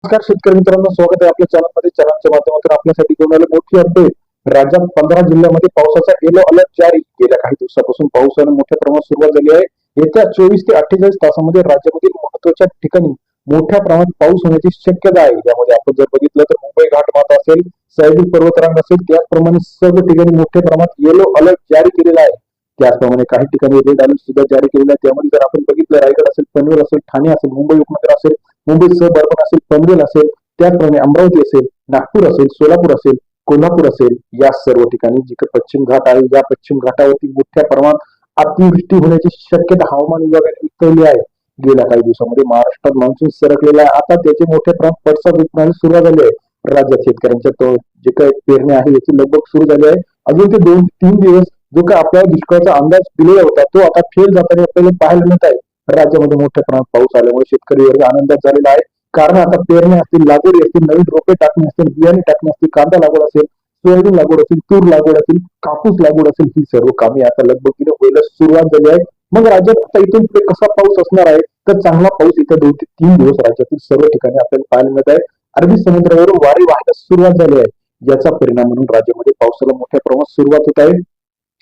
नमस्कार शेतकरी मित्रांनो, स्वागत आहे आपल्या चॅनलमध्ये. चॅनलच्या माध्यमातून आपल्यासाठी घेऊन आले मोठी अपडेट. राज्यात 15 जिल्ह्यांमध्ये पावसाचा येलो अलर्ट जारी. गेल्या काही दिवसापासून पावसाने मोठ्या प्रमाणात सुरुवात झाली आहे. येत्या 24 ते 48 तासांमध्ये राज्यामधील महत्त्वाच्या ठिकाणी मोठ्या प्रमाणात पाऊस होण्याची शक्यता आहे. यामध्ये आपण जर बघितलं तर मुंबई घाटमाथा असेल, सह्याद्री पर्वतरांग असेल, त्याचप्रमाणे सर्व ठिकाणी मोठ्या प्रमाणात येलो अलर्ट जारी केलेला आहे. त्याचप्रमाणे काही ठिकाणी रेड अलर्ट सुद्धा जारी केलेला आहे. त्यामध्ये जर आपण बघितलं, रायगड असेल, पनवेल असेल, ठाणे असेल, मुंबई उपनगर असेल, मुंबईसह बरबन असेल, पनवेल असेल, त्याचप्रमाणे अमरावती असेल, नागपूर असेल, सोलापूर असेल, कोल्हापूर असेल, या सर्व ठिकाणी जिथे पश्चिम घाट आहे, या पश्चिम घाटावरती मोठ्या प्रमाणात अतिवृष्टी होण्याची शक्यता हवामान विभागाने वर्तवली आहे. गेल्या काही दिवसांमध्ये महाराष्ट्रात मान्सून सरकलेला आहे. आता त्याचे मोठ्या प्रमाणात पडसाद उठण्यास सुरुवात झाली आहे. राज्यात शेतकऱ्यांच्या जे काही पेरणी आहे याची लगबग सुरू झाली आहे. अजून ते 2-3 दिवस जो काही आपल्याला दुष्काळाचा अंदाज दिलेला होता तो आता फेल जाताना आपल्याला पाहायला मिळत आहे. राज्यामध्ये मोठ्या प्रमाणात पाऊस आल्यामुळे शेतकरी वर्ग आनंदात झालेला आहे. कारण आता पेरणी असतील, लागवडी असतील, नवीन रोपे टाकणे असतील, बियाणे टाकणे असतील, कांदा लागवड असेल, सोयाबीन लागवड असेल, तूर लागवड असेल, कापूस लागवड असेल, ही सर्व कामे आता लगबगीने व्हायला सुरुवात झाली आहे. मग राज्यात आता इथून पुढे कसा पाऊस असणार आहे? तर चांगला पाऊस येत्या 2 ते 3 दिवस राज्यातील सर्व ठिकाणी आपल्याला पाहायला मिळत आहे. अरबी समुद्रावरून वारे वाहण्यास सुरुवात झाली आहे. याचा परिणाम म्हणून राज्यामध्ये पावसाला मोठ्या प्रमाणात सुरुवात होत आहे.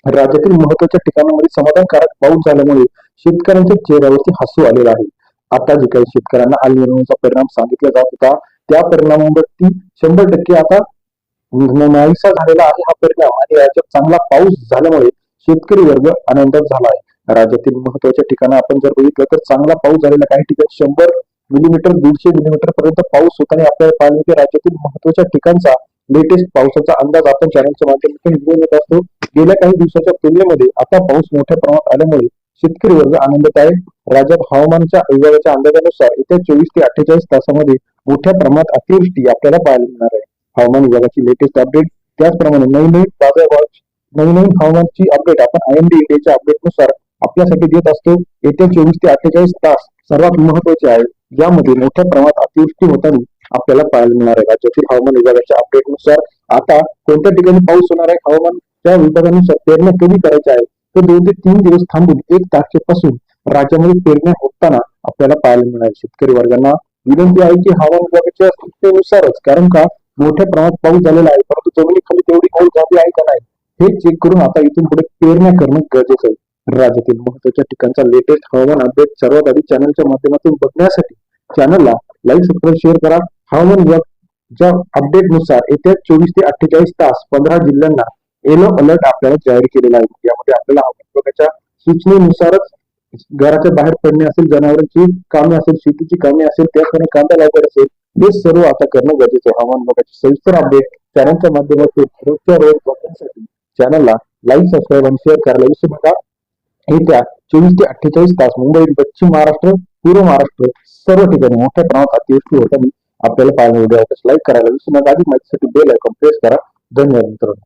राज्यातील महत्वाच्या ठिकाणांमध्ये समाधानकारक पाऊस झाल्यामुळे शेतकऱ्यांच्या चेहऱ्यावरती हसू आलेलं आहे. आता जे काही शेतकऱ्यांना अल निनोचा परिणाम सांगितला जात होता त्या परिणामावरती 100% आता नाहीसा झालेला आहे हा परिणाम, आणि राज्यात चांगला पाऊस झाल्यामुळे शेतकरी वर्ग आनंदात झाला आहे. राज्यातील महत्वाच्या ठिकाणं आपण जर बघितलं तर चांगला पाऊस झालेला, काही ठिकाणी 100 मिलीमीटर 150 मिलीमीटर पर्यंत पाऊस होताना आपल्याला पाहायला मिळते. राज्यातील महत्वाच्या ठिकाणचा लेटेस्ट पावसाचा अंदाज आपण चॅनलच्या माध्यमातून घेऊन येत असतो. गेल्या काही दिवसाच्या तुलनेमध्ये आता पाऊस मोठ्या प्रमाणात आल्यामुळे शेतकरी वर्ग आनंदात आहे. राज्यात हवामानाच्या विभागाच्या अंदाजानुसार येत्या 24 ते 48 तासामध्ये मोठ्या प्रमाणात अतिवृष्टी आपल्याला पाहायला मिळणार आहे. हवामान विभागाची लेटेस्ट अपडेट, त्याचप्रमाणे नवीन हवामानाची अपडेट आपण IMD इंडियाच्या अपडेटनुसार आपल्यासाठी देत असतो. येत्या 24 ते 48 तास सर्वात महत्वाचे आहे. यामध्ये मोठ्या प्रमाणात अतिवृष्टी होताना आपल्याला पाहायला मिळणार आहे. राज्यातील हवामान विभागाच्या अपडेटनुसार आता कोणत्या ठिकाणी पाऊस होणार आहे, हवामानच्या विभागानुसार पेरण्या कधी करायच्या आहे, तर 2 ते 3 दिवस थांबून 1 तारखेपासून राज्यामध्ये पेरण्या होताना आपल्याला पाहायला मिळणार. शेतकरी वर्गांना विनंती आहे की हवामान विभागाच्या सूचनेनुसारच, कारण का मोठ्या प्रमाणात पाऊस झालेला आहे, परंतु जमिनीखाली तेवढी खोल झाली आहे का नाही हे चेक करून आता इथून पुढे पेरण्या करणं गरजेचं आहे. राज्यातील महत्वाच्या ठिकाणचा लेटेस्ट हवामान अपडेट सर्वात आधी चॅनलच्या माध्यमातून बघण्यासाठी चॅनलला लाईक, सबस्क्राईब, शेअर करा. हवामान विभागाच्या अपडेटनुसार येत्या 24 ते 48 तास 15 जिल्ह्यांना येलो अलर्ट आपल्याला जाहीर केलेला आहे. यामध्ये आपल्याला हवामान विभागाच्या सूचनेनुसारच घराच्या बाहेर पडणे असेल, जनावरांची कामे असेल, शेतीची कामे असेल, त्याचप्रमाणे कांदा लागवड असेल, हे सर्व आता करणं गरजेचं आहे. हवामान विभागाची सविस्तर अपडेट चॅनलच्या माध्यमातून रोजच्या रोज बघण्यासाठी चॅनलला लाईक, सबस्क्राईब आणि शेअर करायला विसरू नका. येत्या 24 ते 48 तास मुंबई, पश्चिम महाराष्ट्र, पूर्व महाराष्ट्र सर्व ठिकाणी मोठ्या प्रमाणात अतिवृष्टी होताना आपल्याला पाहायला मिळेल. लाईक करायला विसरू नका. अधिक माहितीसाठी बेल आयकॉन प्रेस करा. धन्यवाद मित्रांनो.